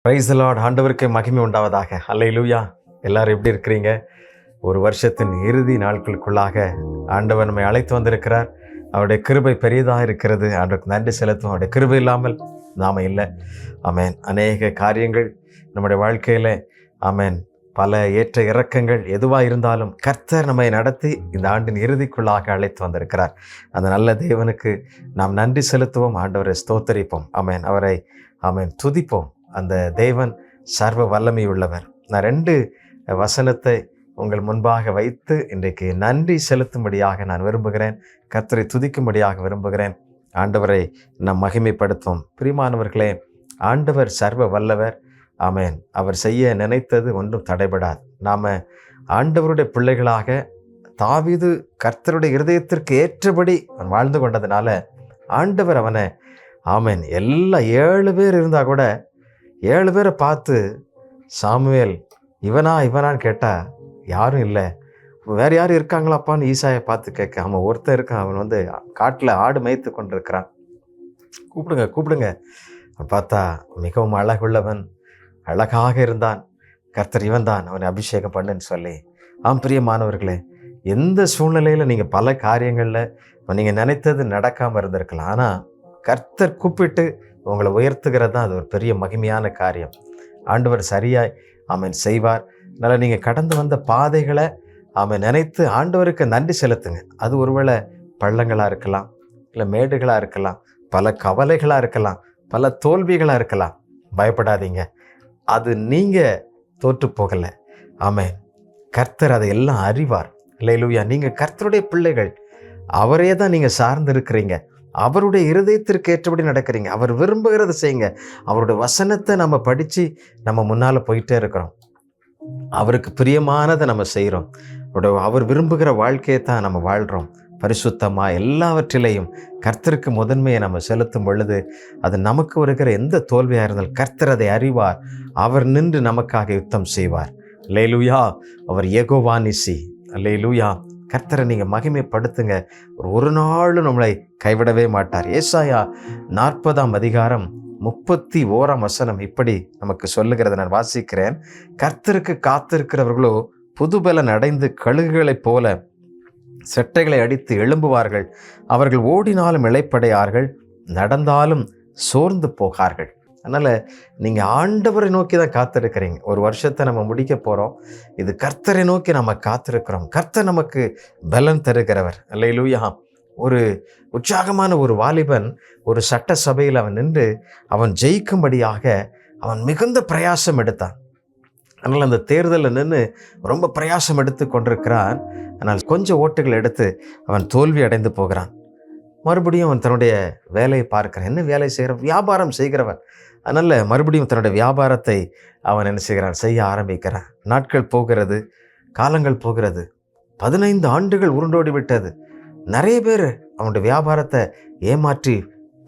Praise the Lord. ஆண்டவருக்கே மகிமை உண்டாவதாக. அல்லேலூயா. எல்லாரும் எப்படி இருக்கிறீங்க? ஒரு வருஷத்தின் இறுதி நாட்களுக்குள்ளாக ஆண்டவர் நம்மை அழைத்து வந்திருக்கிறார். அவருடைய கிருபை பெரியதாக இருக்கிறது. ஆண்டவருக்கு நன்றி செலுத்தும். அவருடைய கிருபை இல்லாமல் நாம இல்லை. ஆமென். அநேக காரியங்கள் நம்முடைய வாழ்க்கையில் ஆமென், பல ஏற்ற இறக்கங்கள் எதுவாக இருந்தாலும் கர்த்தர் நம்மை நடத்தி இந்த ஆண்டின் இறுதிக்குள்ளாக அழைத்து வந்திருக்கிறார். அந்த நல்ல தேவனுக்கு நாம் நன்றி செலுத்துவோம். ஆண்டவரை ஸ்தோத்தரிப்போம். ஆமென். அவரை ஆமென் துதிப்போம். அந்த தேவன் சர்வ வல்லமை உள்ளவர். நான் 2 வசனத்தை உங்கள் முன்பாக வைத்து இன்றைக்கு நன்றி செலுத்தும்படியாக நான் விரும்புகிறேன். கர்த்தரை துதிக்கும்படியாக விரும்புகிறேன். ஆண்டவரை நாம் மகிமைப்படுத்துவோம். பிரியமானவர்களே, ஆண்டவர் சர்வ வல்லவர். ஆமென். அவர் செய்ய நினைத்தது ஒன்றும் தடைபடாது. நாம் ஆண்டவருடைய பிள்ளைகளாக தாவீது கர்த்தருடைய இருதயத்திற்கு ஏற்றபடி அவன் வாழ்ந்து கொண்டதுனால ஆண்டவர் அவனை ஆமென் எல்லா 7 பேர் இருந்தால் கூட 7 பேரை பார்த்து சாமுவேல் இவனான்னு கேட்டால் யாரும் இல்லை, வேறு யாரும் இருக்காங்களாப்பான்னு ஈசாயை பார்த்து கேட்க, அவன் ஒருத்தன் இருக்கான், அவன் காட்டில் ஆடு மேய்த்து கொண்டிருக்கிறான், கூப்பிடுங்க. அவன் பார்த்தா மிகவும் அழகுள்ளவன், அழகாக இருந்தான். கர்த்தர் இவன் தான், அவனை அபிஷேகம் பண்ணுன்னு சொல்லி. பிரியமானவர்களே, எந்த சூழ்நிலையில் நீங்கள் பல காரியங்களில் நீங்கள் நினைத்தது நடக்காமல் இருந்திருக்கலாம். ஆனால் கர்த்தர் கூப்பிட்டு உங்களை உயர்த்துகிறது தான் அது ஒரு பெரிய மகிமையான காரியம். ஆண்டவர் சரியாய் ஆமென் செய்வார். அதனால் நீங்கள் கடந்து வந்த பாதைகளை ஆமென் நினைத்து ஆண்டவருக்கு நன்றி செலுத்துங்க. அது ஒருவேளை பள்ளங்களாக இருக்கலாம், இல்லை மேடுகளாக இருக்கலாம், பல கவலைகளாக இருக்கலாம், பல தோல்விகளாக இருக்கலாம். பயப்படாதீங்க, அது நீங்கள் தோற்று போகலை. ஆமென். கர்த்தர் அதை எல்லாம் அறிவார். அல்லேலூயா. நீங்கள் கர்த்தருடைய பிள்ளைகள், அவரே தான் நீங்கள் சார்ந்து இருக்கிறீங்க. அவருடைய இருதயத்திற்கு ஏற்றபடி நடக்கிறீங்க. அவர் விரும்புகிறத செய்யுங்க. அவருடைய வசனத்தை நம்ம படித்து நம்ம முன்னால் போயிட்டே இருக்கிறோம். அவருக்கு பிரியமானதை நம்ம செய்கிறோம். அவர் விரும்புகிற வாழ்க்கையை தான் நம்ம வாழ்கிறோம். பரிசுத்தமாக எல்லாவற்றிலையும் கர்த்தருக்கு முதன்மையை நம்ம செலுத்தும் பொழுது அது நமக்கு வருகிற எந்த தோல்வியாக இருந்தாலும் கர்த்தர் அதை அறிவார். அவர் நின்று நமக்காக யுத்தம் செய்வார். அல்லேலூயா. அவர் யெகோவா நிசி. அல்லேலூயா. கர்த்தரை நீங்கள் மகிமைப்படுத்துங்க. ஒரு நாளும் நம்மளை கைவிடவே மாட்டார். ஏசாயா 40ஆம் அதிகாரம் 31ஆம் வசனம் இப்படி நமக்கு சொல்லுகிறத நான் வாசிக்கிறேன். கர்த்தருக்கு காத்திருக்கிறவர்களோ புதுபலன் அடைந்து கழுகுகளைப் போல செட்டைகளை அடித்து எழும்புவார்கள். அவர்கள் ஓடினாலும் இளைப்படையார்கள், நடந்தாலும் சோர்ந்து போகார்கள். அதனால் நீங்கள் ஆண்டவரை நோக்கி தான் காத்திருக்கிறீங்க. ஒரு வருஷத்தை நம்ம முடிக்க போகிறோம். இது கர்த்தரை நோக்கி நம்ம காத்திருக்கிறோம். கர்த்தர் நமக்கு பலன் தருகிறவர். அல்லேலூயா. ஒரு உற்சாகமான ஒரு வாலிபன் ஒரு சட்ட சபையில் அவன் நின்று அவன் ஜெயிக்கும்படியாக அவன் மிகுந்த பிரயாசம் எடுத்தான். அதனால் அந்த தேர்தலில் நின்று ரொம்ப பிரயாசம் எடுத்து கொண்டிருக்கிறான். ஆனால் கொஞ்சம் ஓட்டுகள் எடுத்து அவன் தோல்வி அடைந்து போகிறான். மறுபடியும் அவன் தன்னுடைய வேலையை பார்க்கிறான். என்ன வேலை செய்கிறவன்? வியாபாரம் செய்கிறவன். அதனால் மறுபடியும் தன்னுடைய வியாபாரத்தை அவன் என்ன செய்கிறான்? செய்ய ஆரம்பிக்கிறான். நாட்கள் போகிறது, காலங்கள் போகிறது. 15 ஆண்டுகள் உருண்டோடி விட்டது. நிறைய பேர் அவனுடைய வியாபாரத்தை ஏமாற்றி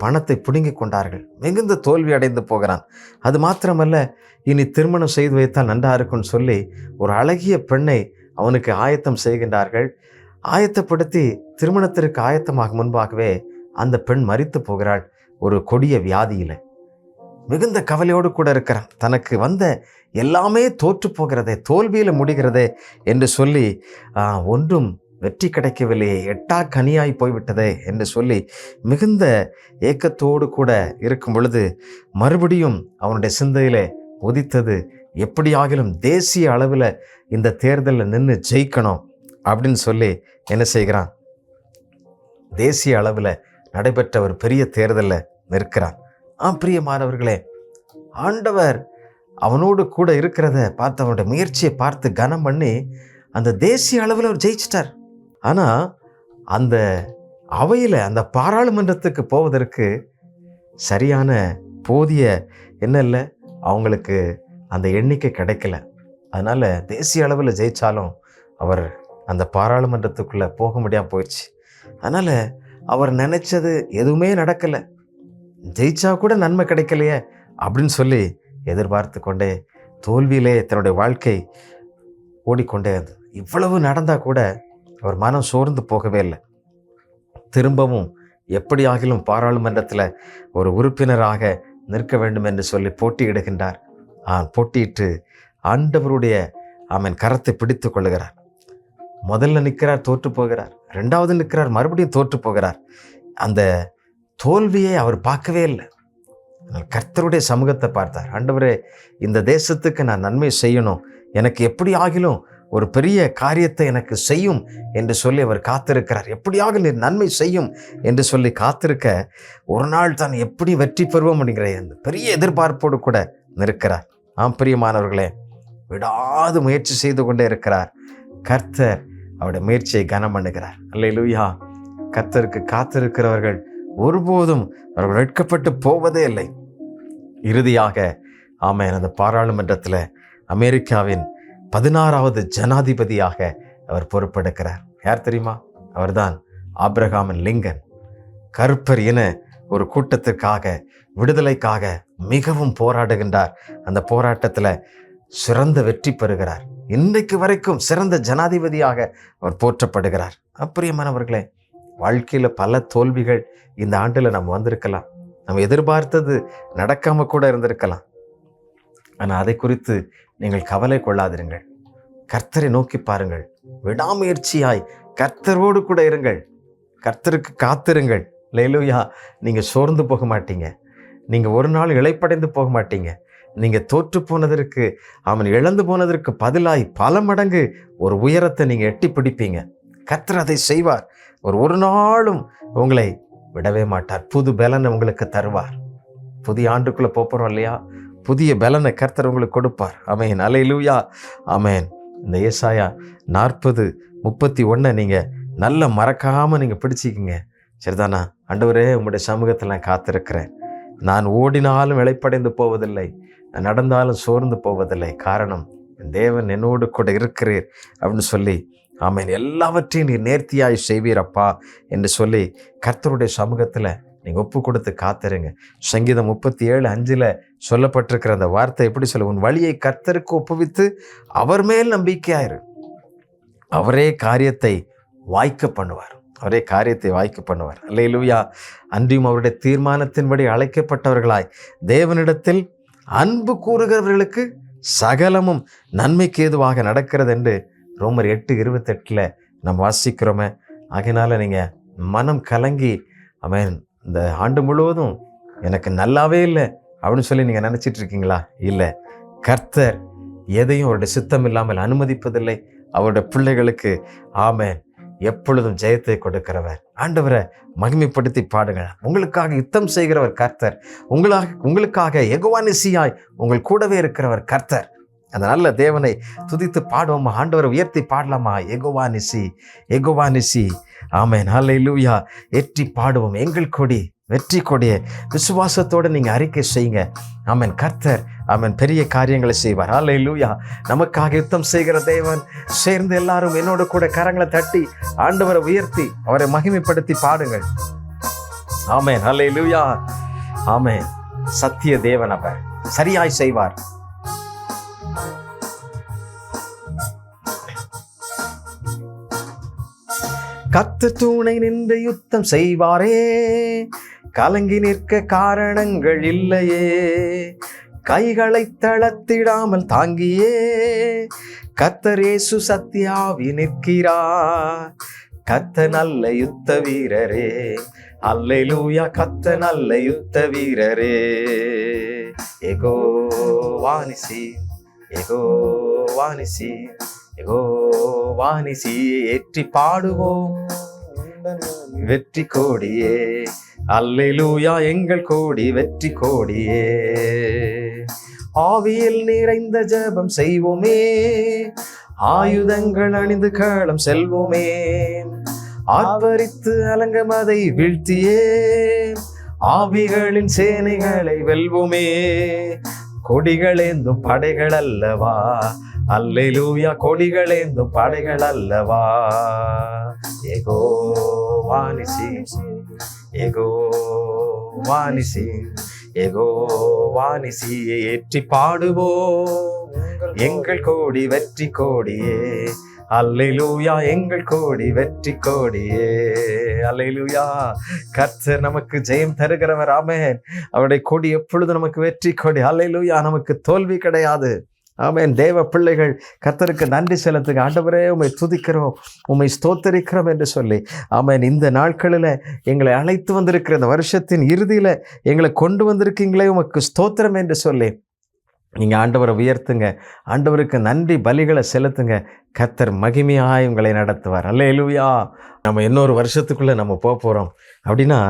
பணத்தை பிடுங்கி கொண்டார்கள். மிகுந்த தோல்வி அடைந்து போகிறான். அது மாத்திரமல்ல, இனி திருமணம் செய்து வைத்தால் நன்றா இருக்குன்னு சொல்லி ஒரு அழகிய பெண்ணை அவனுக்கு ஆயத்தம் செய்கின்றார்கள். ஆயத்தப்படுத்தி திருமணத்திற்கு ஆயத்தமாக முன்பாகவே அந்த பெண் மரித்து போகிறாள். ஒரு கொடிய வியாதியில் மிகுந்த கவலையோடு கூட இருக்கிறான். தனக்கு வந்த எல்லாமே தோற்று போகிறதே, தோல்வியில் முடிகிறதே என்று சொல்லி ஒன்றும் வெற்றி கிடைக்கவில்லையே, எட்டா கனியாய் போய்விட்டதே என்று சொல்லி மிகுந்த ஏக்கத்தோடு கூட இருக்கும் பொழுது மறுபடியும் அவனுடைய சிந்தையில் உதித்தது, எப்படியாகிலும் தேசிய அளவில் இந்த தேர்தலில் நின்று ஜெயிக்கணும் அப்படின்னு சொல்லி என்ன செய்கிறான்? தேசிய அளவில் நடைபெற்ற ஒரு பெரிய தேர்தலில் நிற்கிறான். பிரியமானவர்களே, ஆண்டவர் அவனோடு கூட இருக்கிறத பார்த்து அவனுடைய முயற்சியை பார்த்து கனம் பண்ணி அந்த தேசிய அளவில் அவர் ஜெயிச்சிட்டார். ஆனால் அந்த அவையில் அந்த பாராளுமன்றத்துக்கு போவதற்கு சரியான போதிய என்ன இல்லை, அவங்களுக்கு அந்த எண்ணிக்கை கிடைக்கல. அதனால் தேசிய அளவில் ஜெயித்தாலும் அவர் அந்த பாராளுமன்றத்துக்குள்ளே போக முடியாமல் போயிடுச்சு. அதனால் அவர் நினச்சது எதுவுமே நடக்கலை. ஜெயிச்சா கூட நன்மை கிடைக்கலையே அப்படின்னு சொல்லி எதிர்பார்த்து கொண்டே தோல்வியிலே தன்னுடைய வாழ்க்கை ஓடிக்கொண்டே இருந்தது. இவ்வளவு நடந்தால் கூட அவர் மனம் சோர்ந்து போகவே இல்லை. திரும்பவும் எப்படியாகிலும் பாராளுமன்றத்தில் ஒரு உறுப்பினராக நிற்க வேண்டும் என்று சொல்லி போட்டியிடுகின்றார். போட்டியிட்டு ஆண்டவருடைய கரத்தை பிடித்து கொள்ளுகிறார். முதல்ல நிற்கிறார், தோற்று போகிறார். ரெண்டாவது நிற்கிறார், மறுபடியும் தோற்று போகிறார். அந்த தோல்வியை அவர் பார்க்கவே இல்லை. கர்த்தருடைய சமூகத்தை பார்த்தார். ஆண்டவரே, இந்த தேசத்துக்கு நான் நன்மை செய்யணும், எனக்கு எப்படி ஆகிலும் ஒரு பெரிய காரியத்தை எனக்கு செய்யும் என்று சொல்லி அவர் காத்திருக்கிறார். எப்படியாக நீர் நன்மை செய்யும் என்று சொல்லி காத்திருக்க, ஒரு நாள் தான் எப்படி வெற்றி பெறுவோம் அப்படிங்கிற அந்த பெரிய எதிர்பார்ப்போடு கூட நிற்கிறார். பிரியமானவர்களே, விடாது முயற்சி செய்து கொண்டே இருக்கிறார். கர்த்தர் அவருடைய முயற்சியை கனம் பண்ணுகிறார். அல்லேலூயா. கர்த்தருக்கு காத்திருக்கிறவர்கள் ஒருபோதும் அவர்கள் வெட்கப்பட்டு போவதே இல்லை. இறுதியாக அந்த பாராளுமன்றத்தில் அமெரிக்காவின் 16வது ஜனாதிபதியாக அவர் பொறுப்பெடுக்கிறார். யார் தெரியுமா? அவர்தான் ஆபிரகாம் லிங்கன். கருப்பர் இன ஒரு கூட்டத்திற்காக, விடுதலைக்காக மிகவும் போராடுகின்றார். அந்த போராட்டத்தில் சிறந்த வெற்றி பெறுகிறார். இன்றைக்கு வரைக்கும் சிறந்த ஜனாதிபதியாக அவர் போற்றப்படுகிறார். பிரியமானவர்களே, வாழ்க்கையில் பல தோல்விகள் இந்த ஆண்டில் நம்ம வந்திருக்கலாம். நம்ம எதிர்பார்த்தது நடக்காம கூட இருந்திருக்கலாம். ஆனால் அதை குறித்து நீங்கள் கவலை கொள்ளாதிருங்கள். கர்த்தரை நோக்கி பாருங்கள். விடாமுயற்சியாய் கர்த்தரோடு கூட இருங்கள். கர்த்தருக்கு காத்திருங்கள். அல்லேலூயா. நீங்கள் சோர்ந்து போக மாட்டீங்க. நீங்கள் ஒரு நாள் இளைப்படைந்து போக மாட்டீங்க. நீங்கள் தோற்று போனதற்கு, இழந்து போனதற்கு பதிலாய் பல மடங்கு ஒரு உயரத்தை நீங்கள் எட்டி பிடிப்பீங்க. கர்த்தர் அதை செய்வார். ஒரு நாளும் உங்களை விடவே மாட்டார். புது பலனை உங்களுக்கு தருவார். புதிய ஆண்டுக்குள்ளே போகிறோம் இல்லையா? புதிய பலனை கர்த்தர் உங்களுக்கு கொடுப்பார். ஆமென். அல்லேலூயா. ஆமென். இந்த ஏசாயா 40:31 நீங்கள் நல்ல மறக்காமல் நீங்கள் பிடிச்சிக்கிங்க. சரிதானா? ஆண்டவரே, உங்களுடைய சமூகத்தில் நான் காத்திருக்கிறேன். நான் ஓடினாலும் இளைப்படைந்து போவதில்லை, நான் நடந்தாலும் சோர்ந்து போவதில்லை. காரணம், தேவன் என்னோடு கூட இருக்கிறீர் அப்படின்னு சொல்லி எல்லாவற்றையும் நீர் நேர்த்தியாய் செய்வீரப்பா என்று சொல்லி கர்த்தருடைய சமூகத்தில் நீங்கள் ஒப்பு கொடுத்து காத்திருங்க. சங்கீதம் 37:5 சொல்லப்பட்டிருக்கிற அந்த வார்த்தை எப்படி சொல்ல? உன் வழியை கர்த்தருக்கு ஒப்புவித்து அவர் மேல் நம்பிக்கையாயிரு, அவரே காரியத்தை வாய்க்க பண்ணுவார். அவரே காரியத்தை வாய்க்க பண்ணுவார். அல்லேலூயா. அன்றியும் அவருடைய தீர்மானத்தின்படி அழைக்கப்பட்டவர்களாய் தேவனிடத்தில் அன்பு கூறுகிறவர்களுக்கு சகலமும் நன்மைக்கு ஏதுவாக நடக்கிறது என்று ரோமர் 8:28 நம்ம வாசிக்கிறோமே. ஆகையினால நீங்கள் மனம் கலங்கி இந்த ஆண்டு முழுவதும் எனக்கு நல்லாவே இல்லை அப்படின்னு சொல்லி நீங்கள் நினச்சிட்டு இருக்கீங்களா? இல்லை. கர்த்தர் எதையும் அவருடைய சித்தம் இல்லாமல் அனுமதிப்பதில்லை. அவருடைய பிள்ளைகளுக்கு எப்பொழுதும் ஜெயத்தை கொடுக்கிறவர். ஆண்டவரை மகிமைப்படுத்தி பாடுங்க. உங்களுக்காக யுத்தம் செய்கிறவர் கர்த்தர். உங்களுக்காக யெகோவா நிசியாய் உங்கள் கூடவே இருக்கிறவர் கர்த்தர். அந்த நல்ல தேவனை துதித்து பாடுவோமா? ஆண்டவரை உயர்த்தி பாடலாமா? யெகோவா நிசி, யெகோவா நிசி. ஆமென். அல்லேலூயா. ஏற்றி பாடுவோம். எங்கள் கொடி, வெற்றி கொடியை விசுவாசத்தோடு நீங்கள் அறிக்கை செய்யுங்க. ஆமென். கர்த்தர் பெரிய காரியங்களை செய்வார். அல்லேலூயா. நமக்காக யுத்தம் செய்கிற தேவன். சேர்ந்து எல்லாரும் என்னோட கூட கரங்களை தட்டி ஆண்டவரை உயர்த்தி அவரை மகிமைப்படுத்தி பாடுங்கள். ஆமென். அல்லேலூயா. ஆமென். சத்திய தேவன் அவர் சரியாய் செய்வார். கர்த்தர் துணை நின்று யுத்தம் செய்வாரே, கலங்கி நிற்க காரணங்கள் இல்லையே. கைகளை தளர்த்திடாமல் தாங்கியே கர்த்தர் இயேசு சத்தியாவி நிற்கிறார். கர்த்தர் நல்ல யுத்த வீரரே. அல்லேலூயா. கர்த்தர் நல்ல யுத்த வீரரே. யெகோவா நிசி, யெகோவா நிசி, யெகோவா நிசி. ஏற்றி பாடுவோம் வெற்றி கோடியே. அல்லேலூயா. எங்கள் கோடி வெற்றி கோடியே. ஆவியில் நிறைந்த ஜெபம் செய்வோமே, ஆயுதங்கள் அணிந்து களம் செல்வோமே. ஆர்ப்பரித்து அலங்கமதை வீழ்த்தியே ஆவிகளின் சேனைகளை வெல்வோமே. கொடிகளேந்தும் படைகள் அல்லவா? அல்லேலூயா. கொடிகளேந்தும் படைகள் அல்லவா? யெகோவா நிசி, யெகோவா நிசி, யெகோவா நிசியை ஏற்றி பாடுவோம் எங்கள் கோடி வெற்றி கோடியே. அல்லேலூயா, எங்கள் கோடி வெற்றி கோடியே. அல்லேலூயா, கர்த்தர் நமக்கு ஜெயம் தருகிறவர். ஆமென். அவருடைய கொடி எப்பொழுது நமக்கு வெற்றி கொடி. அல்லேலூயா, நமக்கு தோல்வி கிடையாது. ஆமென். தேவ பிள்ளைகள் கர்த்தருக்கு நன்றி செலுத்துங்க. ஆண்டவரே, உம்மை துதிக்கிறோம், உம்மை ஸ்தோத்தரிக்கிறோம் என்று சொல்லி, ஆமென். இந்த நாட்களில் எங்களை அழைத்து வந்திருக்கிற இந்த வருஷத்தின் இறுதியில் எங்களை கொண்டு வந்திருக்கீங்களே, உமக்கு ஸ்தோத்திரம் என்று சொல்லி நீங்கள் ஆண்டவரை உயர்த்துங்க. ஆண்டவருக்கு நன்றி பலிகளை செலுத்துங்க. கர்த்தர் மகிமையாய் உங்களை நடத்துவார். அல்லேலூயா. நம்ம இன்னொரு வருஷத்துக்குள்ளே நம்ம போகிறோம் அப்படின்னா,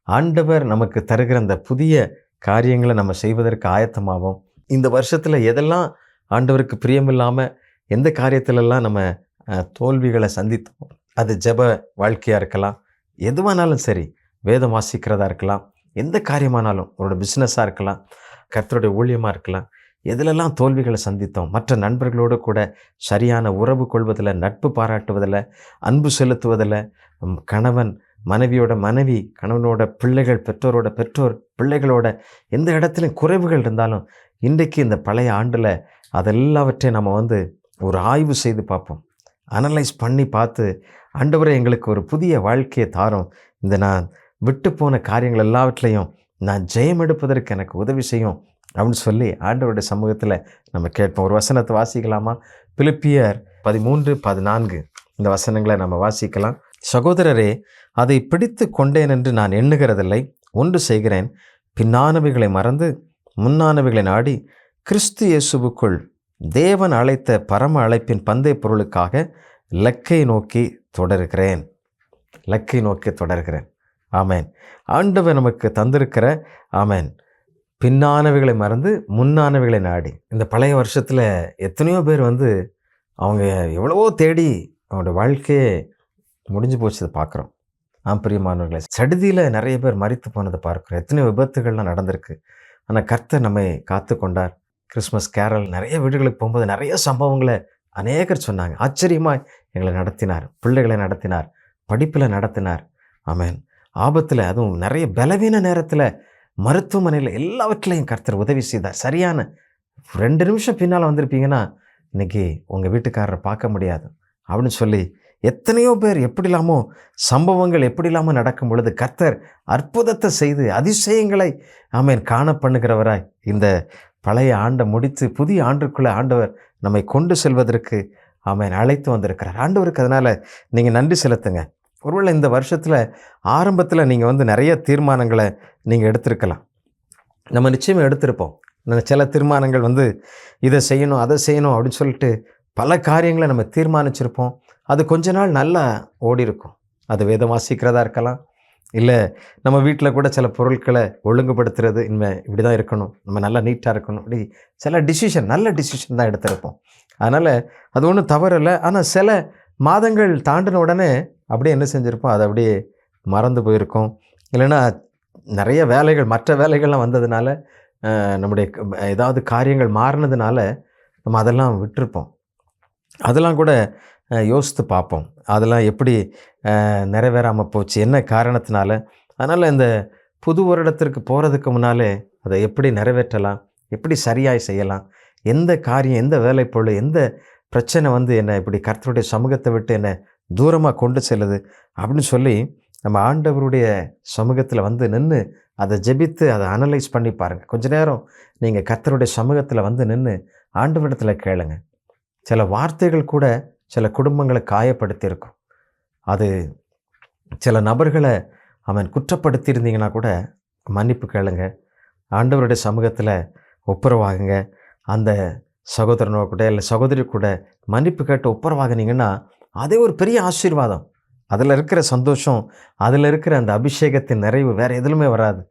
ஆண்டவர் நமக்கு தருகிற அந்த புதிய காரியங்களை நம்ம செய்வதற்கு ஆயத்தமாகும். இந்த வருஷத்தில் எதெல்லாம் ஆண்டவருக்கு பிரியமில்லாமல், எந்த காரியத்திலெல்லாம் நம்ம தோல்விகளை சந்தித்தோம், அது ஜெப வாழ்க்கையாக இருக்கலாம், எதுவானாலும் சரி, வேதம் வாசிக்கிறதா இருக்கலாம், எந்த காரியமானாலும், உங்களோட பிஸ்னஸாக இருக்கலாம், கர்த்தருடைய ஊழியமாக இருக்கலாம், எதிலெல்லாம் தோல்விகளை சந்தித்தோம், மற்ற நண்பர்களோடு கூட சரியான உறவு கொள்வதில், நட்பு பாராட்டுவதில், அன்பு செலுத்துவதில், கணவன் மனைவியோட மனைவி, கணவனோட பிள்ளைகள், பெற்றோரோட பெற்றோர், பிள்ளைகளோட எந்த இடத்துலையும் குறைவுகள் இருந்தாலும், இன்றைக்கு இந்த பழைய ஆண்டில் அதெல்லாவற்றையும் நம்ம ஒரு ஆய்வு செய்து பார்ப்போம். அனலைஸ் பண்ணி பார்த்து, ஆண்டவரே எங்களுக்கு ஒரு புதிய வாழ்க்கையை தாரும், இந்த நான் விட்டு போன காரியங்கள் எல்லாவற்றையும் நான் ஜெயம் எடுப்பதற்கு எனக்கு உதவி செய்யும் அப்படின்னு சொல்லி ஆண்டவருடைய சமூகத்தில் நம்ம கேட்போம். ஒரு வசனத்தை வாசிக்கலாமா? பிலிப்பியர் 13-14 இந்த வசனங்களை நம்ம வாசிக்கலாம். சகோதரரே, அதை பிடித்து கொண்டேன் என்று நான் எண்ணுகிறதில்லை, ஒன்று செய்கிறேன், பின்னானவைகளை மறந்து முன்னானவைகளை நாடி கிறிஸ்து இயேசுவுக்குள் தேவன் அழைத்த பரம அழைப்பின் பந்தய பொருளுக்காக லக்கை நோக்கி தொடர்கிறேன். லக்கை நோக்கி தொடர்கிறேன். ஆமேன். ஆண்டவர் நமக்கு தந்திருக்கிற ஆமேன் பின்னானவைகளை மறந்து முன்னானவைகளை நாடி. இந்த பழைய வருஷத்தில் எத்தனையோ பேர் அவங்க எவ்வளவோ தேடி அவங்களோட வாழ்க்கையே முடிஞ்சு போச்சதை பார்க்குறோம். பிரியமானவர்களே, சடுதியில் நிறைய பேர் மரித்து போனதை பார்க்குறோம். எத்தனையோ விபத்துகள்லாம் நடந்திருக்கு. ஆனால் கர்த்தர் நம்மை காத்து கொண்டார். கிறிஸ்மஸ் கேரல் நிறைய வீடுகளுக்கு போகும்போது நிறைய சம்பவங்களை அநேகர் சொன்னாங்க. ஆச்சரியமாக எங்களை நடத்தினார், பிள்ளைகளை நடத்தினார், படிப்பில் நடத்தினார். ஆமேன். ஆபத்தில், அதுவும் நிறைய பலவீன நேரத்தில், மருத்துவமனையில், எல்லாவற்றிலையும் கர்த்தர் உதவி செய்தார். சரியான 2 நிமிஷம் பின்னால் வந்திருப்பீங்கன்னா இன்றைக்கி உங்கள் வீட்டுக்காரரை பார்க்க முடியாது அப்படின்னு சொல்லி எத்தனையோ பேர் எப்படி இல்லாமோ சம்பவங்கள் எப்படி இல்லாமல் நடக்கும் பொழுது கர்த்தர் அற்புதத்தை செய்து அதிசயங்களை ஆமேன் காண பண்ணுகிறவராய் இந்த பழைய ஆண்டை முடித்து புதிய ஆண்டுக்குள்ளே ஆண்டவர் நம்மை கொண்டு செல்வதற்கு ஆமேன் அழைத்து வந்திருக்கிறார். ஆண்டவருக்கு அதனால் நீங்கள் நன்றி செலுத்துங்க. ஒருவேளை இந்த வருஷத்தில் ஆரம்பத்தில் நீங்கள் நிறைய தீர்மானங்களை நீங்கள் எடுத்திருக்கலாம். நம்ம நிச்சயமாக எடுத்திருப்போம். சில தீர்மானங்கள் இதை செய்யணும் அதை செய்யணும் அப்படின்னு சொல்லிட்டு பல காரியங்களை நம்ம தீர்மானிச்சிருப்போம். அது கொஞ்ச நாள் நல்லா ஓடி இருக்கும். அது வேதம் வாசிக்கிறதா இருக்கலாம், இல்லை நம்ம வீட்டில் கூட சில பொருட்களை ஒழுங்குபடுத்துறது, இனிமேல் இப்படி தான் இருக்கணும், நம்ம நல்லா நீட்டாக இருக்கணும், இப்படி சில டிசிஷன், நல்ல டிசிஷன் தான் எடுத்திருப்போம். அதனால் அது ஒன்றும் தவறு இல்லை. ஆனால் சில மாதங்கள் தாண்டின உடனே அப்படியே என்ன செஞ்சுருப்போம், அதை அப்படியே மறந்து போயிருக்கோம். இல்லைன்னா நிறைய வேலைகள், மற்ற வேலைகள்லாம் வந்ததுனால, நம்முடைய ஏதாவது காரியங்கள் மாறினதுனால நம்ம அதெல்லாம் விட்டுருப்போம். அதெல்லாம் கூட யோசித்து பார்ப்போம், அதெல்லாம் எப்படி நிறைவேறாமல் போச்சு, என்ன காரணத்தினால. அதனால் இந்த புது வருடத்திற்கு போகிறதுக்கு முன்னாலே அதை எப்படி நிறைவேற்றலாம், எப்படி சரியாய் செய்யலாம், எந்த காரியம், எந்த வேலைப்பொருள், எந்த பிரச்சனை என்னை இப்படி கர்த்தருடைய சமூகத்தை விட்டு என்னை தூரமாக கொண்டு செல்லுது அப்படின்னு சொல்லி நம்ம ஆண்டவருடைய சமூகத்தில் நின்று அதை ஜெபித்து அதை அனலைஸ் பண்ணி பாருங்கள். கொஞ்ச நேரம் நீங்கள் கர்த்தருடைய சமூகத்தில் நின்று ஆண்டவரிடத்தில் கேளுங்க. சில வார்த்தைகள் கூட சில குடும்பங்களை காயப்படுத்தியிருக்கும். அது சில நபர்களை அவன் குற்றப்படுத்தியிருந்தீங்கன்னா கூட மன்னிப்பு கேளுங்க. ஆண்டவருடைய சமூகத்தில் ஒப்புரவாகுங்க. அந்த சகோதரனோ கூட இல்லை சகோதரி கூட மன்னிப்பு கேட்டு ஒப்புரவாகினீங்கன்னா அதே ஒரு பெரிய ஆசீர்வாதம். அதில் இருக்கிற சந்தோஷம், அதில் இருக்கிற அந்த அபிஷேகத்தின் நிறைவு வேறு எதுலுமே வராது.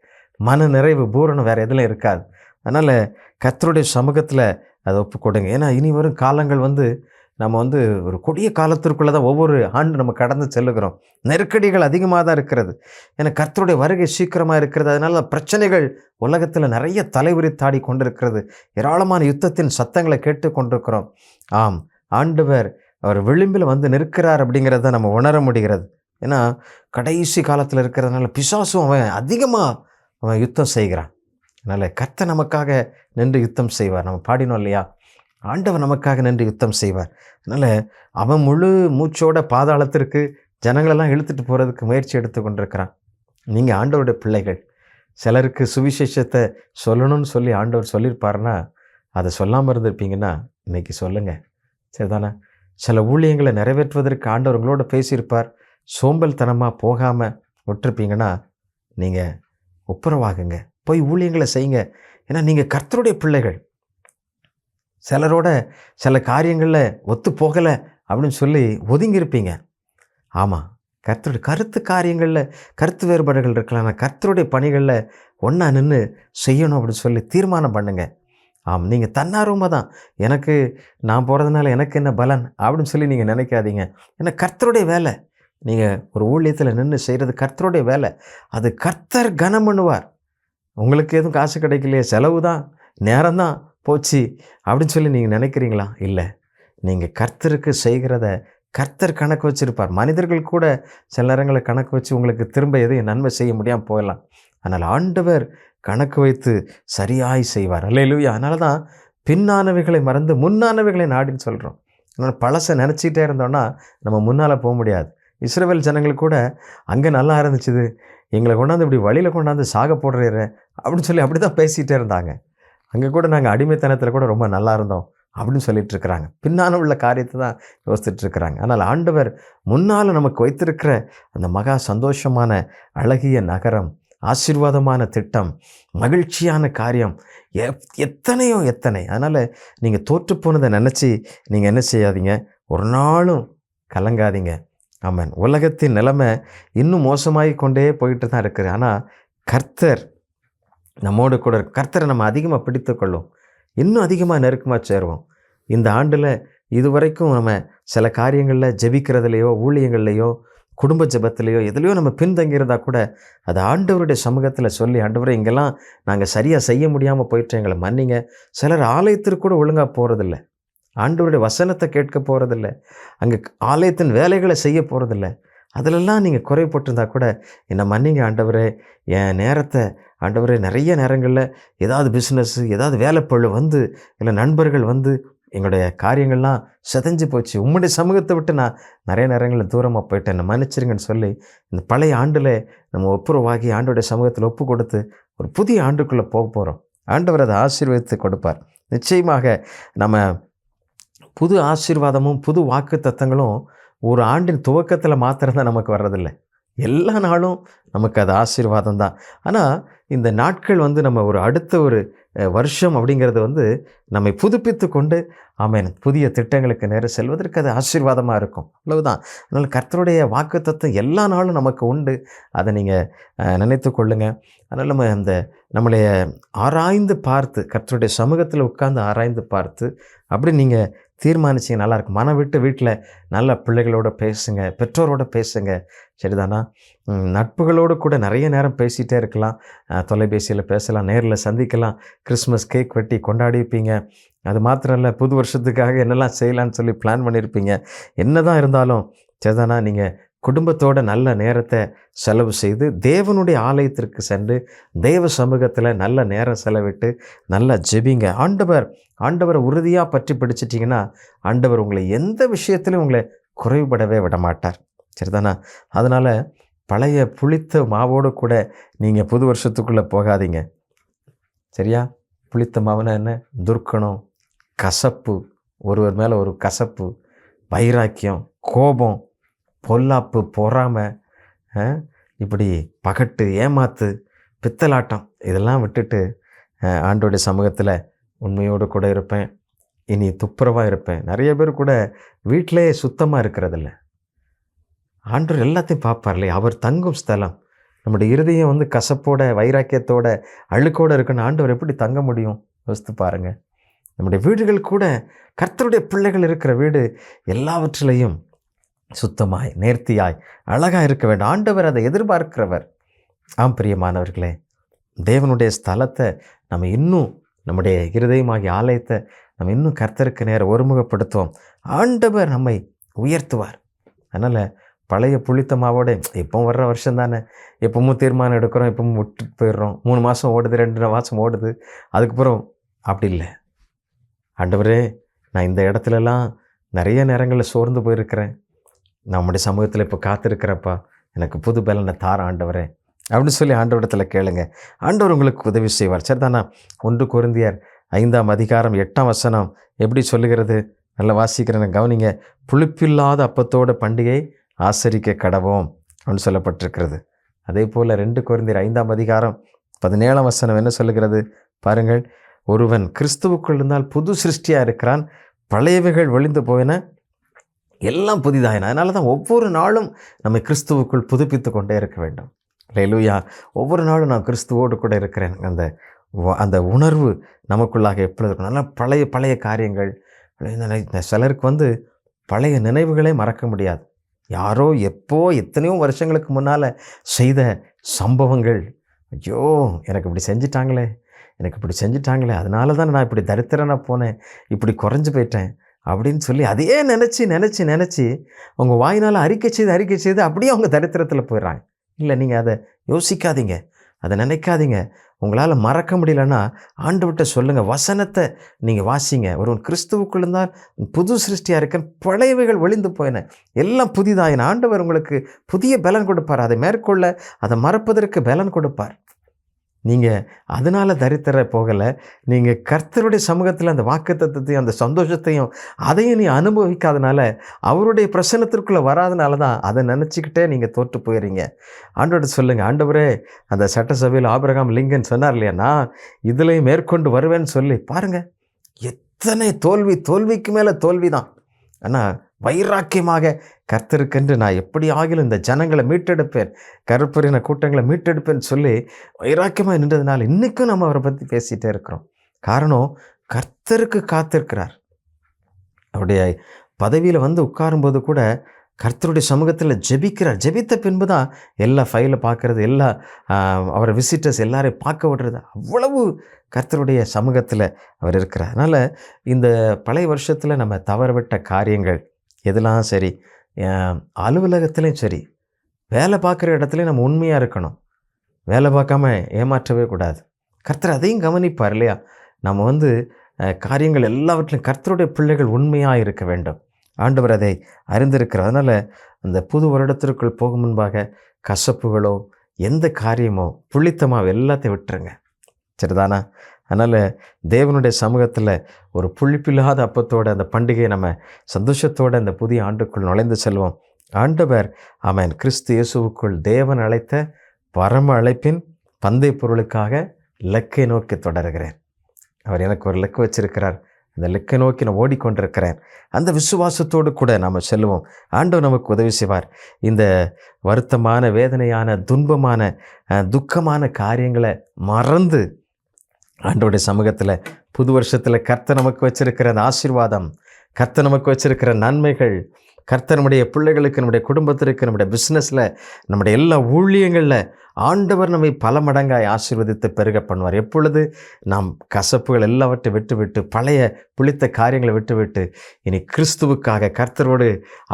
மன நிறைவு, பூரணம் வேறு எதுலையும் இருக்காது. அதனால் கர்த்தருடைய சமூகத்தில் அதை ஒப்பு கொடுங்க. ஏன்னா இனி வரும் காலங்கள் நம்ம ஒரு கொடிய காலத்திற்குள்ளே தான் ஒவ்வொரு ஆண்டு நம்ம கடந்து செல்லுகிறோம். நெருக்கடிகள் அதிகமாக தான் இருக்கிறது. ஏன்னா கர்த்தருடைய வருகை சீக்கிரமாக இருக்கிறது. அதனால் பிரச்சனைகள் உலகத்தில் நிறைய தலைவிரித்தாடி கொண்டிருக்கிறது. ஏராளமான யுத்தத்தின் சத்தங்களை கேட்டு கொண்டிருக்கிறோம். ஆம், ஆண்டவர் அவர் விளிம்பில் நிற்கிறார் அப்படிங்கிறத நம்ம உணர முடிகிறது. ஏன்னா கடைசி காலத்தில் இருக்கிறதுனால பிசாசும் அவன் அதிகமாக அவன் யுத்தம் செய்கிறான். அதனால் கர்த்தர் நமக்காக நின்று யுத்தம் செய்வார். நம்ம பாடினோம் இல்லையா, ஆண்டவர் நமக்காக நின்று யுத்தம் செய்வார். அதனால் அவன் முழு மூச்சோட பாதாளத்திற்கு ஜனங்களெல்லாம் இழுத்துட்டு போகிறதுக்கு முயற்சி எடுத்து கொண்டிருக்கிறான். நீங்கள் ஆண்டவருடைய பிள்ளைகள். சிலருக்கு சுவிசேஷத்தை சொல்லணும்னு சொல்லி ஆண்டவர் சொல்லியிருப்பாருன்னா, அதை சொல்லாமல் இருந்திருப்பீங்கன்னா இன்றைக்கி சொல்லுங்கள். சரிதானே? சில ஊழியங்களை நிறைவேற்றுவதற்கு ஆண்டவர் உங்களோட பேசியிருப்பார். சோம்பல் தனமாக போகாமல் விட்டுருப்பீங்கன்னா நீங்கள் ஒப்புரவாகுங்க, போய் ஊழியங்களை செய்யுங்க. ஏன்னா நீங்கள் கர்த்தருடைய பிள்ளைகள். சிலரோட சில காரியங்களில் ஒத்து போகலை அப்படின்னு சொல்லி ஒதுங்கியிருப்பீங்க. ஆமாம், கர்த்தருடைய கருத்து காரியங்களில் கருத்து வேறுபாடுகள் இருக்கலாம். ஆனால் கர்த்தருடைய பணிகளில் ஒன்றா நின்று செய்யணும் அப்படின்னு சொல்லி தீர்மானம் பண்ணுங்கள். ஆமாம், நீங்கள் தன்னார்வமாக தான், எனக்கு நான் போகிறதுனால எனக்கு என்ன பலன் அப்படின்னு சொல்லி நீங்கள் நினைக்காதீங்க. ஏன்னா கர்த்தருடைய வேலை. நீங்கள் ஒரு ஊழியத்தில் நின்று செய்கிறது கர்த்தருடைய வேலை. அது கர்த்தர் கனம் பண்ணுவார். உங்களுக்கு எதுவும் காசு கிடைக்கலையே, செலவு தான், நேரம் தான் போச்சு அப்படின்னு சொல்லி நீங்கள் நினைக்கிறீங்களா? இல்லை, நீங்கள் கர்த்தருக்கு செய்கிறத கர்த்தர் கணக்கு வச்சுருப்பார். மனிதர்கள் கூட சில நேரங்களில் கணக்கு வச்சு உங்களுக்கு திரும்ப எதையும் நன்மை செய்ய முடியாமல் போகலாம். ஆனால் ஆண்டவர் கணக்கு வைத்து சரியாய் செய்வார். அல்லேலூயா. அதனால தான் பின்னானவைகளை மறந்து முன்னானவைகளை நாடின்னு சொல்கிறோம். அதனால் பழசை நினச்சிக்கிட்டே இருந்தோன்னா நம்ம முன்னால் போக முடியாது. இஸ்ரவேல் ஜனங்கள் கூட அங்கே நல்லா இருந்துச்சுது, எங்களை கொண்டாந்து இப்படி வழியில் கொண்டாந்து சாக போடுறீர அப்படின்னு சொல்லி அப்படி தான் பேசிகிட்டே இருந்தாங்க. அங்கே கூட நாங்கள் அடிமைத்தனத்தில் கூட ரொம்ப நல்லா இருந்தோம் அப்படின்னு சொல்லிட்டு இருக்கிறாங்க. பின்னால் உள்ள காரியத்தை தான் யோசிச்சுட்டு இருக்கிறாங்க. ஆனால் ஆண்டவர் முன்னால் நமக்கு வைத்திருக்கிற அந்த மகா சந்தோஷமான அழகிய நகரம், ஆசீர்வாதமான திட்டம், மகிழ்ச்சியான காரியம் எத்தனை. அதனால் நீங்கள் தோற்று போனதை நினச்சி நீங்கள் என்ன செய்யாதீங்க, ஒரு நாளும் கலங்காதீங்க. ஆமாம், உலகத்தின் நிலைமை இன்னும் மோசமாகி கொண்டே போயிட்டு தான் இருக்குது. ஆனால் கர்த்தர் நம்மோடு கூட கர்த்தரை நம்ம அதிகமாக பிடித்து கொள்ளும், இன்னும் அதிகமாக நெருக்கமாக சேருவோம். இந்த ஆண்டில் இதுவரைக்கும் நம்ம சில காரியங்களில் ஜெபிக்கிறதுலையோ ஊழியங்கள்லையோ குடும்ப ஜெபத்திலையோ எதுலையோ நம்ம பின்தங்கியிருந்தால் கூட அது ஆண்டவருடைய சமூகத்தில் சொல்லி, ஆண்டவரை இங்கெல்லாம் நாங்கள் சரியாக செய்ய முடியாமல் போயிட்டு எங்களை மன்னிங்க. சிலர் ஆலயத்திற்கு கூட ஒழுங்காக போகிறதில்ல, ஆண்டவருடைய வசனத்தை கேட்க போகிறதில்ல, அங்கே ஆலயத்தின் வேலைகளை செய்ய போகிறதில்ல. அதிலெல்லாம் நீங்கள் குறைப்பட்டிருந்தால் கூட என்னை மன்னிங்க ஆண்டவரே, என் நேரத்தை ஆண்டவரே நிறைய நேரங்களில் ஏதாவது பிஸ்னஸ்ஸு ஏதாவது வேலைப்பழு வந்து இல்லை நண்பர்கள் வந்து எங்களுடைய காரியங்கள்லாம் செதஞ்சு போச்சு, உம்முடைய சமூகத்தை விட்டு நான் நிறைய நேரங்களில் தூரமாக போயிட்டேன், என்னை மன்னிச்சிருங்கன்னு சொல்லி இந்த பழைய ஆண்டில் நம்ம ஒப்புரவாகி ஆண்டோடைய சமூகத்தில் ஒப்பு கொடுத்து ஒரு புதிய ஆண்டுக்குள்ளே போக போகிறோம். ஆண்டவர் அதை ஆசீர்வதித்து கொடுப்பார். நிச்சயமாக நம்ம புது ஆசீர்வாதமும் புது வாக்கு தத்தங்களும் ஒரு ஆண்டின் துவக்கத்தில் மாத்திரம்தான் நமக்கு வர்றதில்லை, எல்லா நாளும் நமக்கு அது ஆசீர்வாதம் தான். ஆனால் இந்த நாட்கள் வந்து நம்ம ஒரு அடுத்த ஒரு வருஷம் அப்படிங்கிறது வந்து நம்மை புதுப்பித்து கொண்டு ஆமென் புதிய திட்டங்களுக்கு நேர செல்வதற்கு அது ஆசீர்வாதமாக இருக்கும். அவ்வளவுதான். அதனால் கர்த்தருடைய வாக்குத்தத்தம் எல்லா நாளும் நமக்கு உண்டு. அதை நீங்கள் நினைத்து கொள்ளுங்கள். அதனால் நம்ம அந்த நம்மளைய ஆராய்ந்து பார்த்து கர்த்தருடைய சமூகத்தில் உட்கார்ந்து ஆராய்ந்து பார்த்து அப்படி நீங்கள் தீர்மானிச்சிங்க நல்லாயிருக்கும். மனம் விட்டு வீட்டில் நல்ல பிள்ளைகளோடு பேசுங்க, பெற்றோரோடு பேசுங்க. சரிதானா? நட்புகளோடு கூட நிறைய நேரம் பேசிகிட்டே இருக்கலாம், தொலைபேசியில் பேசலாம், நேரில் சந்திக்கலாம், கிறிஸ்மஸ் கேக் வெட்டி கொண்டாடிப்பீங்க. அது மாத்திரம் இல்லை, புது வருஷத்துக்காக என்னெல்லாம் செய்யலான்னு சொல்லி பிளான் பண்ணியிருப்பீங்க. என்ன தான் இருந்தாலும் சரிதானா, நீங்கள் குடும்பத்தோட நல்ல நேரத்தை செலவு செய்து தேவனுடைய ஆலயத்திற்கு சென்று தேவ சமூகத்தில் நல்ல நேரம் செலவிட்டு நல்லா ஜெபிங்க. ஆண்டவரை உறுதியாக பற்றி பிடிச்சிட்டிங்கன்னா ஆண்டவர் உங்களை எந்த விஷயத்திலும் உங்களை குறைபடவே விட மாட்டார். சரிதானா? அதனால் பழைய புளித்த மாவோடு கூட நீங்கள் புது வருஷத்துக்குள்ளே போகாதீங்க. சரியா? புளித்த மாவுனா என்ன? துர்க்கணம், கசப்பு, ஒருவர் மேலே ஒரு கசப்பு, வைராக்கியம், கோபம், பொல்லாப்பு, பொறாமை, இப்படி பகட்டு, ஏமாத்து, பித்தலாட்டம் இதெல்லாம் விட்டுட்டு ஆண்டோடைய சமூகத்தில் உண்மையோடு கூட இருப்பேன், இனி துப்புரவாக இருப்பேன். நிறைய பேர் கூட வீட்டிலே சுத்தமாக இருக்கிறதில்ல. ஆண்டவர் எல்லாத்தையும் பார்ப்பார் இல்லையா? அவர் தங்கும் ஸ்தலம். நம்முடைய இருதயம் வந்து கசப்போட வைராக்கியத்தோட அழுக்கோடு இருக்குன்னு ஆண்டவர் எப்படி தங்க முடியும்? யோசித்து பாருங்கள். நம்முடைய வீடுகள் கூட கர்த்தருடைய பிள்ளைகள் இருக்கிற வீடு எல்லாவற்றிலையும் சுத்தமாய் நேர்த்தியாய் அழகாக இருக்க வேண்டும். ஆண்டவர் அதை எதிர்பார்க்கிறவர். ஆம் பிரியமானவர்களே, தேவனுடைய ஸ்தலத்தை நம்ம இன்னும் நம்முடைய இருதயமாகிய ஆலயத்தை நம்ம இன்னும் கர்த்தருக்கு நேரம் ஒருமுகப்படுத்துவோம். ஆண்டவர் நம்மை உயர்த்துவார். அதனால் பழைய புளித்த மாவோட எப்பவும் வர்ற வருஷம் தானே, எப்பவும் தீர்மானம் எடுக்கிறோம், எப்பவும் விட்டுட்டு போயிடுறோம், 3 மாதம் ஓடுது, 2 மாதம் ஓடுது, அதுக்கப்புறம் அப்படி இல்லை. ஆண்டவரே நான் இந்த இடத்துலலாம் நிறைய நேரங்களில் சோர்ந்து போயிருக்கிறேன். நம்முடைய சமூகத்தில் இப்போ காத்திருக்கிறப்பா, எனக்கு புது பலனை தார ஆண்டவரே அப்படின்னு சொல்லி ஆண்டவரிடத்தில் கேளுங்க. ஆண்டவர் உங்களுக்கு உதவி செய்வார். சரிதானா? 1 கொரிந்தியர் 5ஆம் அதிகாரம் 8ஆம் வசனம் எப்படி சொல்லுகிறது? நல்லா வாசிக்கிறேன், கவனிங்க. புளிப்பில்லாத அப்பத்தோட பண்டிகை ஆசரிக்க கடவோம் அப்படின்னு சொல்லப்பட்டிருக்கிறது. அதே போல் 2 கொரிந்தியர் 5ஆம் அதிகாரம் 17ஆம் வசனம் என்ன சொல்லுகிறது பாருங்கள். ஒருவன் கிறிஸ்துவுக்குள் இருந்தால் புது சிருஷ்டியாக இருக்கிறான், பழையவைகள் ஒழிந்து போயின, எல்லாம் புதிதாயின. அதனால தான் ஒவ்வொரு நாளும் நம்ம கிறிஸ்துவுக்குள் புதுப்பித்து கொண்டே இருக்க வேண்டும். அல்லேலூயா. ஒவ்வொரு நாளும் நான் கிறிஸ்துவோடு கூட இருக்கிறேன். அந்த உணர்வு நமக்குள்ளாக எப்பொழுது இருக்கும். நல்லா பழைய பழைய காரியங்கள். சிலருக்கு பழைய நினைவுகளே மறக்க முடியாது. யாரோ எப்போ எத்தனையோ வருஷங்களுக்கு முன்னால் செய்த சம்பவங்கள், ஐயோ எனக்கு இப்படி செஞ்சிட்டாங்களே, எனக்கு இப்படி செஞ்சிட்டாங்களே, அதனால தான் நான் இப்படி தரித்திரனாக போனேன், இப்படி குறைஞ்சி போயிட்டேன் அப்படின்னு சொல்லி அதையே நினச்சி நினச்சி நினச்சி அவங்க வாயினால் அறிக்கை செய்து அப்படியே அவங்க தரித்திரத்தில் போயிடுறாங்க. இல்லை, நீங்கள் அதை யோசிக்காதீங்க, அதை நினைக்காதீங்க. உங்களால் மறக்க முடியலன்னா ஆண்டவர்கிட்ட சொல்லுங்கள், வசனத்தை நீங்கள் வாசிங்க. ஒருவன் கிறிஸ்துவுக்குள் இருந்தால் புது சிருஷ்டியாக இருக்க, பழையவைகள் ஒழிந்து போயின, எல்லாம் புதிதாயின. ஆண்டவர் உங்களுக்கு புதிய பலன் கொடுப்பார். அதை மேற்கொள்ள, அதை மறப்பதற்கு பலன் கொடுப்பார். நீங்கள் அதனால் தரித்திர போகலை. நீங்கள் கர்த்தருடைய சமூகத்தில் அந்த வாக்குத்தத்தத்தையும் அந்த சந்தோஷத்தையும் அதையும் நீ அனுபவிக்காதனால, அவருடைய பிரசன்னத்திற்குள்ளே வராதனால தான் அதை நினச்சிக்கிட்டே நீங்கள் தோற்று போயிடுறீங்க. ஆண்டவர்கிட்ட சொல்லுங்கள், ஆண்டவரே, அந்த சட்டசபையில் ஆபிரகாம் லிங்கன் சொன்னார் இல்லையா, நான் இதுலேயும் மேற்கொண்டு வருவேன்னு சொல்லி பாருங்கள். எத்தனை தோல்விக்கு மேலே தோல்வி தான். ஆனால் வைராக்கியமாக கர்த்தருக்கென்று நான் எப்படி ஆகிலும் இந்த ஜனங்களை மீட்டெடுப்பேன், கருப்பரின கூட்டங்களை மீட்டெடுப்பேன்னு சொல்லி வைராக்கியமாக நின்றதுனால இன்றைக்கும் நம்ம அவரை பற்றி பேசிகிட்டே இருக்கிறோம். காரணம், கர்த்தருக்கு காத்திருக்கிறார். அவருடைய பதவியில் உட்காரும்போது கூட கர்த்தருடைய சமூகத்தில் ஜெபிக்கிறார். ஜெபித்த பின்பு தான் எல்லா ஃபைலை பார்க்குறது, எல்லா அவரை விசிட்டர்ஸ் எல்லாரையும் பார்க்க விடுறது. அவ்வளவு கர்த்தருடைய சமூகத்தில் அவர் இருக்கிறார். அதனால் இந்த பழைய வருஷத்தில் நம்ம தவறவிட்ட காரியங்கள் எதெல்லாம் சரி, அலுவலகத்துலேயும் சரி, வேலை பார்க்குற இடத்துலையும் நம்ம உண்மையாக இருக்கணும். வேலை பார்க்காம ஏமாற்றவே கூடாது. கர்த்தர் அதையும் கவனிப்பார் இல்லையா? நம்ம காரியங்கள் எல்லாவற்றிலும் கர்த்தருடைய பிள்ளைகள் உண்மையாக இருக்க வேண்டும். ஆண்டவர் அதை அறிந்திருக்கிறார். அதனால் அந்த புது வருடத்திற்குள் போகும் முன்பாக கசப்புகளோ எந்த காரியமோ புளித்தமாவோ எல்லாத்தையும் விட்டுருங்க. சரிதானா? அதனால் தேவனுடைய சமூகத்தில் ஒரு புளிப்பில்லாத அப்பத்தோடு அந்த பண்டிகையை நம்ம சந்தோஷத்தோடு அந்த புதிய ஆண்டுக்குள் நுழைந்து செல்வோம். ஆண்டவர் ஆமென் கிறிஸ்து இயேசுவுக்குள் தேவன் அழைத்த பரம அழைப்பின் பந்தய பொருளுக்காக இலக்கை நோக்கி தொடர்கிறேன். அவர் எனக்கு ஒரு இலக்கு வச்சிருக்கிறார். அந்த இலக்கை நோக்கி நான் ஓடிக்கொண்டிருக்கிறேன். அந்த விசுவாசத்தோடு கூட நாம் செல்வோம். ஆண்டவர் நமக்கு உதவி செய்வார். இந்த வருத்தமான, வேதனையான, துன்பமான, துக்கமான காரியங்களை மறந்து ஆண்டவருடைய சமூகத்தில் புது வருஷத்தில் கர்த்தர் நமக்கு வச்சிருக்கிற அந்த ஆசீர்வாதம், கர்த்தர் நமக்கு வச்சிருக்கிற நன்மைகள், கர்த்தர் நம்முடைய பிள்ளைகளுக்கு, நம்முடைய குடும்பத்திற்கு, நம்முடைய பிஸ்னஸில், நம்முடைய எல்லா ஊழியங்களில் ஆண்டவர் நம்மை பல மடங்காய் ஆசீர்வதித்து பெருக பண்ணுவார். எப்பொழுது நாம் கசப்புகள் எல்லாவற்றை விட்டுவிட்டு, பழைய புளித்த காரியங்களை விட்டுவிட்டு, இனி கிறிஸ்துவுக்காக கர்த்தரோடு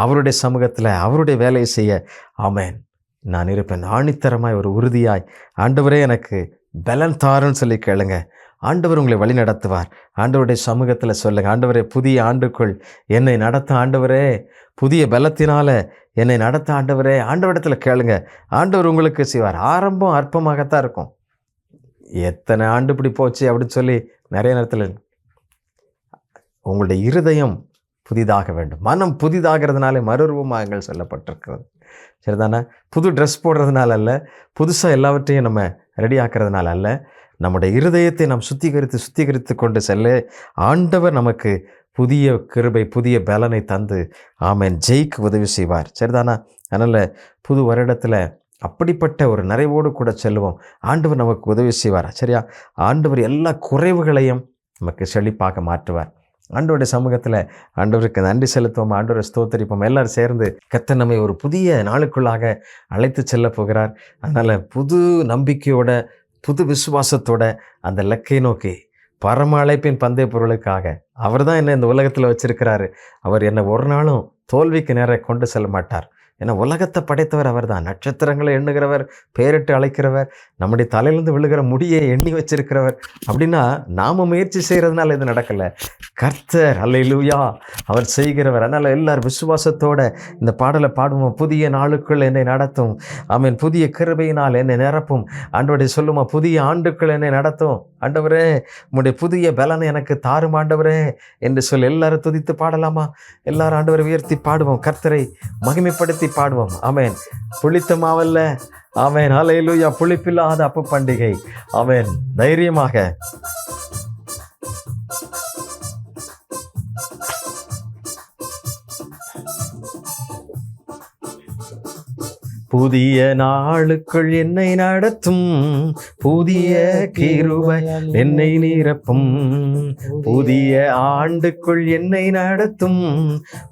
அவருடைய சமூகத்தில் அவருடைய வேலையை செய்ய ஆமென் நான் இருப்பேன். ஆணித்தரமாய் ஒரு உறுதியாய், ஆண்டவரே எனக்கு பலன் தாருன்னு சொல்லி கேளுங்க. ஆண்டவர் உங்களை வழி நடத்துவார். ஆண்டவருடைய சமூகத்தில் சொல்லுங்கள், ஆண்டவரே புதிய ஆண்டுக்குள் என்னை நடத்த ஆண்டவரே, புதிய பலத்தினால் என்னை நடத்த ஆண்டவரே. ஆண்டவரிடத்தில் கேளுங்க, ஆண்டவர் உங்களுக்கு செய்வார். ஆரம்பம் அற்பமாகத்தான் இருக்கும். எத்தனை ஆண்டு இப்படி போச்சு அப்படின்னு சொல்லி நிறைய நேரத்தில் உங்களுடைய இருதயம் புதிதாக வேண்டும். மனம் புதிதாகிறதுனாலே மறுரூபமாகங்கள் சொல்லப்பட்டிருக்கிறது. சரிதானே? புது ட்ரெஸ் போடுறதுனால அல்ல, புதுசாக எல்லாவற்றையும் நம்ம ரெடி ஆக்கிறதுனால அல்ல, நம்முடைய இருதயத்தை நாம் சுத்திகரித்து கொண்டு செல்ல ஆண்டவர் நமக்கு புதிய கிருபை, புதிய பலனை தந்து ஆமென் ஜெயிக்கு உதவி செய்வார். சரிதானா? அதனால் புது வருடத்தில் அப்படிப்பட்ட ஒரு நிறைவோடு கூட செல்வோம். ஆண்டவர் நமக்கு உதவி செய்வார். சரியா? ஆண்டவர் எல்லா குறைவுகளையும் நமக்கு செழிப்பாக மாற்றுவார். ஆண்டவருடைய சமூகத்தில் ஆண்டவருக்கு நன்றி செலுத்துவோம், ஆண்டவரை ஸ்தோத்தரிப்போம். எல்லாரும் சேர்ந்து கர்த்தர் நம்மை ஒரு புதிய நாளுக்குள்ளாக அழைத்து செல்ல போகிறார். அதனால் புது நம்பிக்கையோட, புது விசுவாசத்தோட அந்த இலக்கை நோக்கி பரம அழைப்பின் பந்தய பொருளுக்காக அவர் தான் என்னை இந்த உலகத்தில் வச்சிருக்கிறாரு. அவர் என்னை ஒரு நாளும் தோல்விக்கு நேராக கொண்டு செல்ல மாட்டார். ஏன்னா உலகத்தை படைத்தவர் அவர் தான். நட்சத்திரங்களை எண்ணுகிறவர், பேரிட்டு அழைக்கிறவர், நம்முடைய தலையிலிருந்து விழுகிற முடியை எண்ணி வச்சிருக்கிறவர். அப்படின்னா நாம் முயற்சி செய்கிறதுனால இது நடக்கலை. கர்த்தர் அல்லேலூயா அவர் செய்கிறவர். அதனால் எல்லாரும் விசுவாசத்தோட இந்த பாடலை பாடுவோம். புதிய நாளுக்குள் என்னை நடத்தும், ஆமென். புதிய கிருபையினால் என்னை நிரப்பும். ஆண்டவரே சொல்லுமா, புதிய ஆண்டுக்குள் என்னை நடத்தும். ஆண்டவரே உம்முடைய புதிய பலனை எனக்கு தாரும் ஆண்டவரே என்று சொல்லி எல்லாரும் துதித்து பாடலாமா? எல்லாரும் ஆண்டவரை உயர்த்தி பாடுவோம், கர்த்தரை மகிமைப்படுத்தி பாடுவோம். ஆமென். புளித்த மாவல்ல, ஆமென். அல்லேலூயா. புளிப்பில்லாத அப்ப பண்டிகை, ஆமென். தைரியமாக புதிய நாளுக்குள் என்னை நடத்தும், புதிய கிருபை என்னை நிரப்பும். புதிய ஆண்டுக்குள் என்னை நடத்தும்,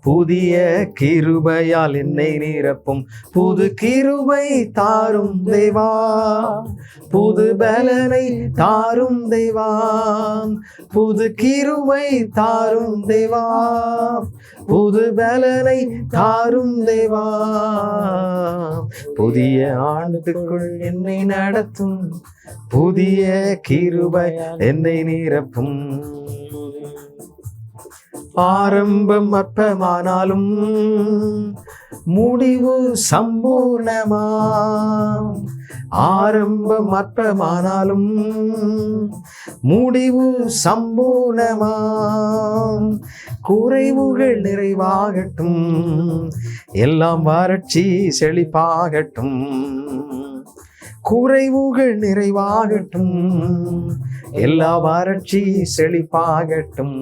புதிய கிருபையால் என்னை நிரப்பும். புது கிருபை தாரும் தேவா, புது பலனை தாரும் தேவா, புது கிருபை தாரும் தேவா, புது பலனை தாரும் தேவா. புதிய ஆண்டுக்குள் என்னை நடத்தும், புதிய கிருபை என்னை நிரப்பும். ஆரம்பம் அற்பமானாலும் முடிவு சம்பூர்ணமா, ஆரம்பம் அற்பமானாலும் முடிவு சம்பூர்ணமா. குறைவுகள் நிறைவாகட்டும், எல்லாம் வறட்சி செழிப்பாகட்டும். குறைவுகள் நிறைவாகட்டும், எல்லா வறட்சி செழிப்பாகட்டும்.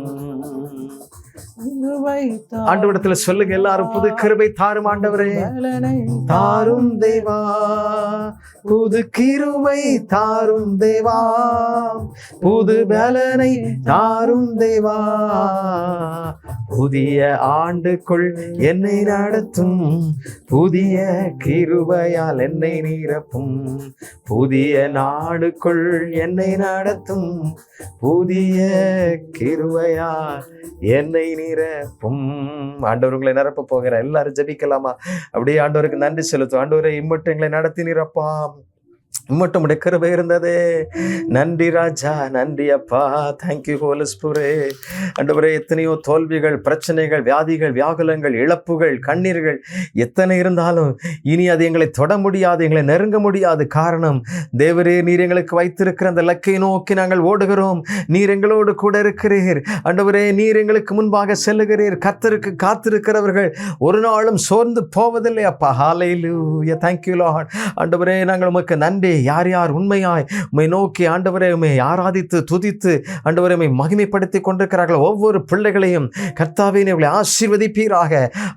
ஆண்டவரிடத்துல சொல்லுங்க எல்லாரும், புது கிருபை தாரும் ஆண்டவரே, தாரும் தேவா, புது கிருபை தாரும் தேவா, புது பலனை தாரும் தேவா. புதிய ஆண்டுக்குள் என்னை நடத்தும், புதிய கிருபையால் என்னை நிரப்பும். புதிய நாடுக்குள் என்னை நடத்தும், புதிய கிருபையால் என்னை நிரப்பும். ஆண்டவர் உங்களை நிரப்ப போகிற. எல்லாரும் ஜெபிக்கலாமா? அப்படியே ஆண்டவருக்கு நன்றி செலுத்தும். ஆண்டவரை இம்மட்டும் எங்களை நடத்தி நிரப்பா, இம்மட்டும் உடைய கிருபை இருந்ததே. நன்றி ராஜா, நன்றி அப்பா. Thank you holy spirit. ஆண்டவரே, எத்தனையோ தோல்விகள், பிரச்சனைகள், வியாதிகள், வியாகுலங்கள், இழப்புகள், கண்ணீர்கள் எத்தனை இருந்தாலும் இனி அது எங்களை தொட முடியாது, எங்களை நெருங்க முடியாது. காரணம், தேவரே, நீர் எங்களுக்கு வைத்திருக்கிற அந்த இலக்கை நோக்கி நாங்கள் ஓடுகிறோம். நீர் எங்களோடு கூட இருக்கிறீர். ஆண்டவரே, நீர் எங்களுக்கு முன்பாக செல்லுகிறீர். கர்த்தருக்கு காத்திருக்கிறவர்கள் ஒரு நாளும் சோர்ந்து போவதில்லை அப்பா. ஹல்லேலூயா. Thank you Lord. ஆண்டவரே, நாங்கள் உமக்கு நன்றி. யார் யார் உண்மையாய் உம்மை நோக்கி ஆண்டவரே உம்மை ஆராதித்து துதித்து ஆண்டவரே உம்மை மகிமைப்படுத்தி கொண்டிருக்கிறார்கள், ஒவ்வொரு பிள்ளைகளையும் கர்த்தாவே நீர் ஆசீர்வதிப்பீராக.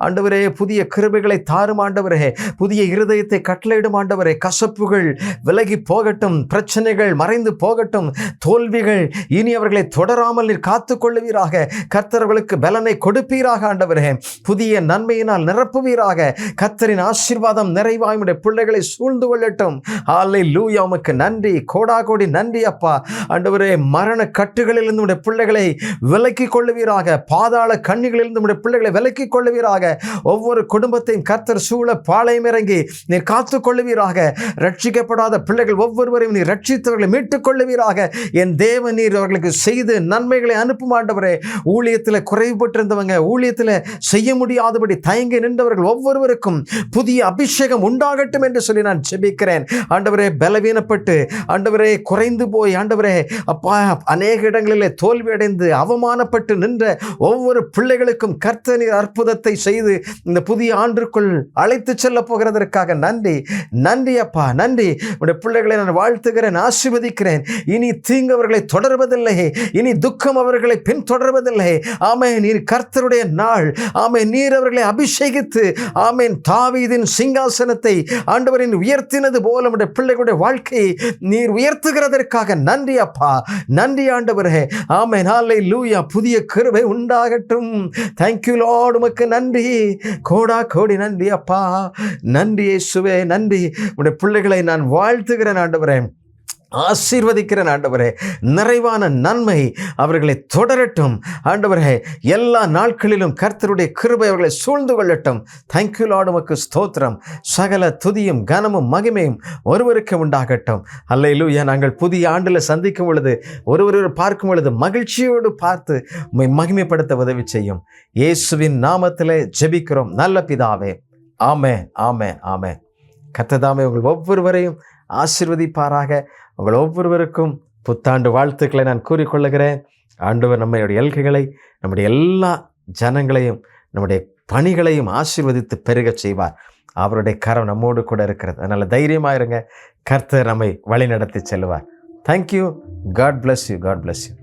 ஆண்டவரே, புதிய கிருபைகளை தாரும் ஆண்டவரே, புதிய இருதயத்தை கட்டளையிடும் ஆண்டவரே. கசப்புகள் விலகி போகட்டும், பிரச்சனைகள் மறைந்து போகட்டும், தோல்விகள் இனி அவர்களை தொடராமல் நீர் காத்துக் கொள்ளுவீராக. கர்த்தர்களுக்கு பலனை கொடுப்பீராக ஆண்டவரே. புதிய நன்மையினால் நிரப்புவீராக. கர்த்தரின் ஆசீர்வாதம் நிறைவாய் உம்முடைய பிள்ளைகளை சூழ்ந்து கொள்ளட்டும். ஹல்லேலூயா. உமக்கு நன்றி, கோடா கோடி நன்றி அப்பா. ஆண்டவரே, மரண கட்டுகளிலிருந்து உடைய பிள்ளைகளை விலக்கிக் கொள்ளுவீராக. பாதாள கண்ணிகளிலிருந்து உடைய பிள்ளைகளை விலக்கிக் கொள்ளுவீராக. ஒவ்வொரு குடும்பத்தையும் கர்த்தர் சூழ பாளையம் இறங்கி நீர் காத்துக் கொள்ளுவீராக. ரட்சிக்கப்படாத பிள்ளைகள் ஒவ்வொருவரையும் நீர் ரட்சித்தவர்களை மீட்டுக் கொள்ளுவீராக. என் தேவ நீர் அவர்களுக்கு செய்து நன்மைகளை அனுப்பும் ஆண்டவரே. ஊழியத்தில் குறைவுபட்டிருந்தவங்க, ஊழியத்தில் செய்ய முடியாதபடி தயங்கி நின்றவர்கள் ஒவ்வொருவருக்கும் புதிய அபிஷேகம் உண்டாகட்டும் என்று சொல்லி நான் ஜெபிக்கிறேன். ஆண்டவரே, பலவீனப்பட்டு ஆண்டவரே குறைந்து போய் ஆண்டவரே அப்பா அநேக இடங்களிலே தோல்வி அடைந்து அவமானப்பட்டு நின்ற ஒவ்வொரு பிள்ளைகளுக்கும் கர்த்தர் நீர் அற்புதத்தை செய்து இந்த புதிய ஆண்டுக்குள் அழைத்து செல்ல போகிறதற்காக நன்றி. நன்றி அப்பா, நன்றி. உடைய பிள்ளைகளை நான் வாழ்த்துகிறேன், ஆசீர்வதிக்கிறேன். இனி தீங்கு அவர்களை தொடர்வதில்லை, இனி துக்கம் அவர்களை பின்தொடர்வதில்லை. ஆமென். நீர் கர்த்தருடைய நாள். ஆமென். நீர் அவர்களை அபிஷேகித்து ஆமென் தாவீதின் சிங்காசனத்தை ஆண்டவரின் உயர்த்தினது போல நம்முடைய பிள்ளைகளுடைய வாழ்க்கையை நீர் உயர்த்துகிறதற்காக நன்றி அப்பா. நன்றி ஆண்டவரே. ஆமென். ஹல்லேலூயா. புதிய கிருபை உண்டாகட்டும். Thank you Lord. உமக்கு நன்றி, கோடா கோடி நன்றி அப்பா. நன்றி இயேசுவே, நன்றி. உடைய பிள்ளைகளை நான் வாழ்த்துகிறேன் ஆண்டவரே. ஆசீர்வதிக்கிறேன் ஆண்டவரே. நிறைவான நன்மை அவர்களை தொடரட்டும் ஆண்டவரே. எல்லா நாட்களிலும் கர்த்தருடைய கிருபை அவர்களை சூழ்ந்து கொள்ளட்டும். தேங்க்யூ லார்ட், உமக்கு ஸ்தோத்திரம். சகல துதியும் கனமும் மகிமையும் ஒருவருக்கு உண்டாகட்டும். அல்லேலூயா. நாங்கள் புதிய ஆண்டில் சந்திக்கும் பொழுது, ஒருவர் பார்க்கும் பொழுது மகிழ்ச்சியோடு பார்த்து உம்மை மகிமைப்படுத்த உதவி செய்யும். இயேசுவின் நாமத்திலே ஜெபிக்கிறோம் நல்ல பிதாவே. ஆமென், ஆமென், ஆமென். கர்த்தர் தாமே உங்கள் ஒவ்வொருவரையும் ஆசீர்வதிப்பாராக. உங்கள் ஒவ்வொருவருக்கும் புத்தாண்டு வாழ்த்துக்களை நான் கூறிக்கொள்ளுகிறேன். ஆண்டவர் நம்முடைய எல்கைகளை, நம்முடைய எல்லா ஜனங்களையும், நம்முடைய பணிகளையும் ஆசீர்வதித்து பெருகச் செய்வார். அவருடைய கரம் நம்மோடு கூட இருக்கிறது. அதனால் தைரியமாக இருங்க. கர்த்தர் நம்மை வழி நடத்தி செல்வார். Thank you. God bless you. God bless you.